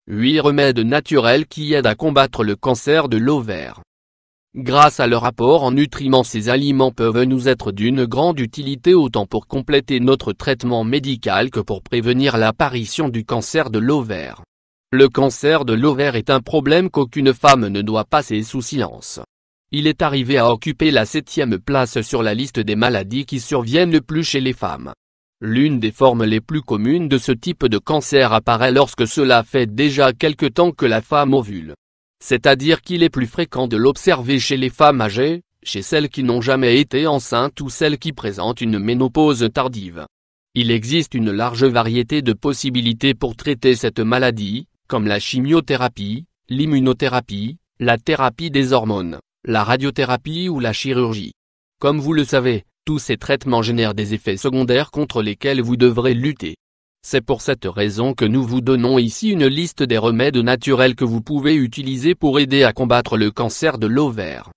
8 remèdes naturels qui aident à combattre le cancer de l'ovaire. Grâce à leur apport en nutriments, ces aliments peuvent nous être d'une grande utilité autant pour compléter notre traitement médical que pour prévenir l'apparition du cancer de l'ovaire. Le cancer de l'ovaire est un problème qu'aucune femme ne doit passer sous silence. Il est arrivé à occuper la 7e place sur la liste des maladies qui surviennent le plus chez les femmes. L'une des formes les plus communes de ce type de cancer apparaît lorsque cela fait déjà quelque temps que la femme ovule. C'est-à-dire qu'il est plus fréquent de l'observer chez les femmes âgées, chez celles qui n'ont jamais été enceintes ou celles qui présentent une ménopause tardive. Il existe une large variété de possibilités pour traiter cette maladie, comme la chimiothérapie, l'immunothérapie, la thérapie des hormones, la radiothérapie ou la chirurgie. Comme vous le savez, tous ces traitements génèrent des effets secondaires contre lesquels vous devrez lutter. C'est pour cette raison que nous vous donnons ici une liste des remèdes naturels que vous pouvez utiliser pour aider à combattre le cancer de l'ovaire.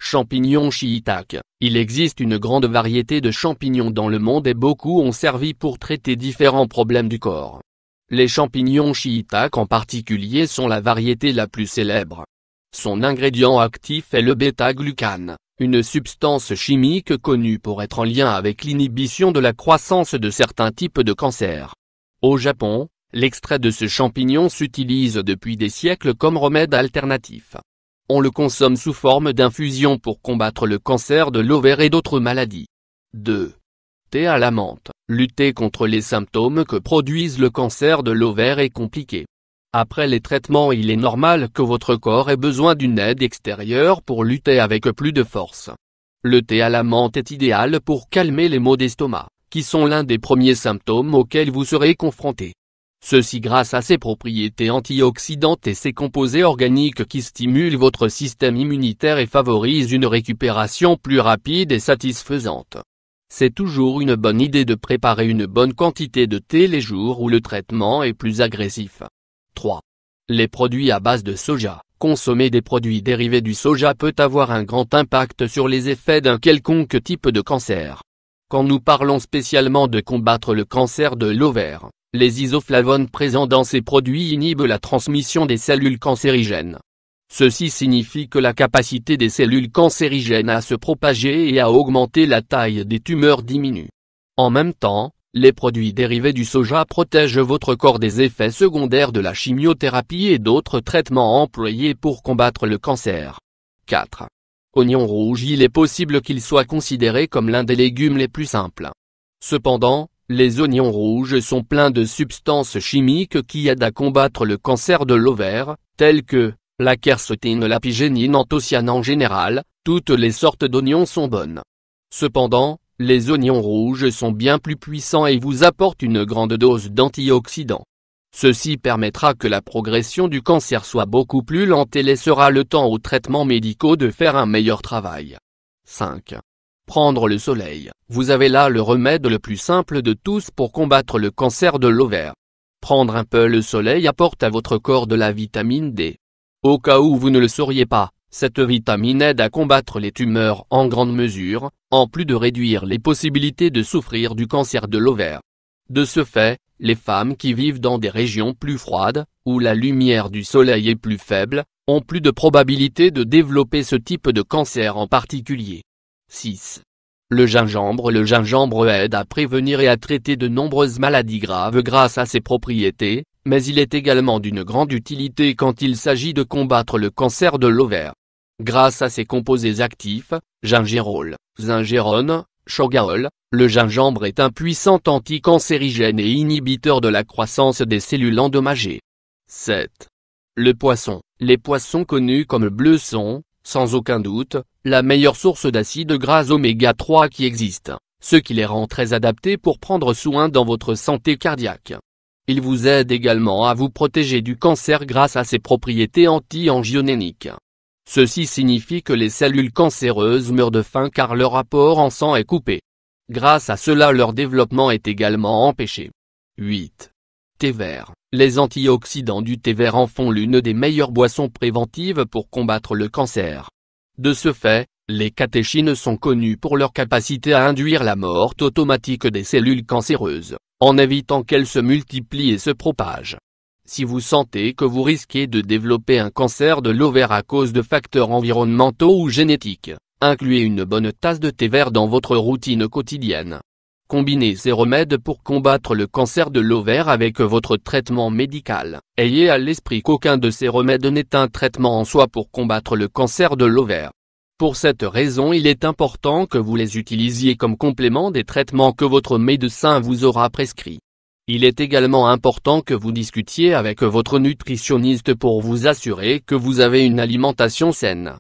Champignons shiitake. Il existe une grande variété de champignons dans le monde et beaucoup ont servi pour traiter différents problèmes du corps. Les champignons shiitake en particulier sont la variété la plus célèbre. Son ingrédient actif est le bêta-glucane, une substance chimique connue pour être en lien avec l'inhibition de la croissance de certains types de cancers. Au Japon, l'extrait de ce champignon s'utilise depuis des siècles comme remède alternatif. On le consomme sous forme d'infusion pour combattre le cancer de l'ovaire et d'autres maladies. 2. Thé à la menthe. Lutter contre les symptômes que produisent le cancer de l'ovaire est compliqué. Après les traitements, il est normal que votre corps ait besoin d'une aide extérieure pour lutter avec plus de force. Le thé à la menthe est idéal pour calmer les maux d'estomac, qui sont l'un des premiers symptômes auxquels vous serez confronté. Ceci grâce à ses propriétés antioxydantes et ses composés organiques qui stimulent votre système immunitaire et favorisent une récupération plus rapide et satisfaisante. C'est toujours une bonne idée de préparer une bonne quantité de thé les jours où le traitement est plus agressif. 3. Les produits à base de soja. Consommer des produits dérivés du soja peut avoir un grand impact sur les effets d'un quelconque type de cancer. Quand nous parlons spécialement de combattre le cancer de l'ovaire, les isoflavones présents dans ces produits inhibent la transmission des cellules cancérigènes. Ceci signifie que la capacité des cellules cancérigènes à se propager et à augmenter la taille des tumeurs diminue. En même temps, les produits dérivés du soja protègent votre corps des effets secondaires de la chimiothérapie et d'autres traitements employés pour combattre le cancer. 4. Oignon rouge. Il est possible qu'il soit considéré comme l'un des légumes les plus simples. Cependant, les oignons rouges sont pleins de substances chimiques qui aident à combattre le cancer de l'ovaire, telles que la quercétine, la pigénine, anthocyanes en général. Toutes les sortes d'oignons sont bonnes. Cependant, les oignons rouges sont bien plus puissants et vous apportent une grande dose d'antioxydants. Ceci permettra que la progression du cancer soit beaucoup plus lente et laissera le temps aux traitements médicaux de faire un meilleur travail. 5. Prendre le soleil. Vous avez là le remède le plus simple de tous pour combattre le cancer de l'ovaire. Prendre un peu le soleil apporte à votre corps de la vitamine D. Au cas où vous ne le sauriez pas, cette vitamine aide à combattre les tumeurs en grande mesure, en plus de réduire les possibilités de souffrir du cancer de l'ovaire. De ce fait, les femmes qui vivent dans des régions plus froides, où la lumière du soleil est plus faible, ont plus de probabilité de développer ce type de cancer en particulier. 6. Le gingembre. Le gingembre aide à prévenir et à traiter de nombreuses maladies graves grâce à ses propriétés, mais il est également d'une grande utilité quand il s'agit de combattre le cancer de l'ovaire. Grâce à ses composés actifs, gingerol, zingerone, shogaol, le gingembre est un puissant anticancérigène et inhibiteur de la croissance des cellules endommagées. 7. Le poisson. Les poissons connus comme bleus sont, sans aucun doute, la meilleure source d'acides gras oméga 3 qui existe, ce qui les rend très adaptés pour prendre soin dans votre santé cardiaque. Il vous aide également à vous protéger du cancer grâce à ses propriétés anti-angiogéniques. Ceci signifie que les cellules cancéreuses meurent de faim car leur apport en sang est coupé. Grâce à cela, leur développement est également empêché. 8. Thé vert. Les antioxydants du thé vert en font l'une des meilleures boissons préventives pour combattre le cancer. De ce fait, les catéchines sont connues pour leur capacité à induire la mort automatique des cellules cancéreuses, en évitant qu'elles se multiplient et se propagent. Si vous sentez que vous risquez de développer un cancer de l'ovaire à cause de facteurs environnementaux ou génétiques, incluez une bonne tasse de thé vert dans votre routine quotidienne. Combinez ces remèdes pour combattre le cancer de l'ovaire avec votre traitement médical. Ayez à l'esprit qu'aucun de ces remèdes n'est un traitement en soi pour combattre le cancer de l'ovaire. Pour cette raison, il est important que vous les utilisiez comme complément des traitements que votre médecin vous aura prescrits. Il est également important que vous discutiez avec votre nutritionniste pour vous assurer que vous avez une alimentation saine.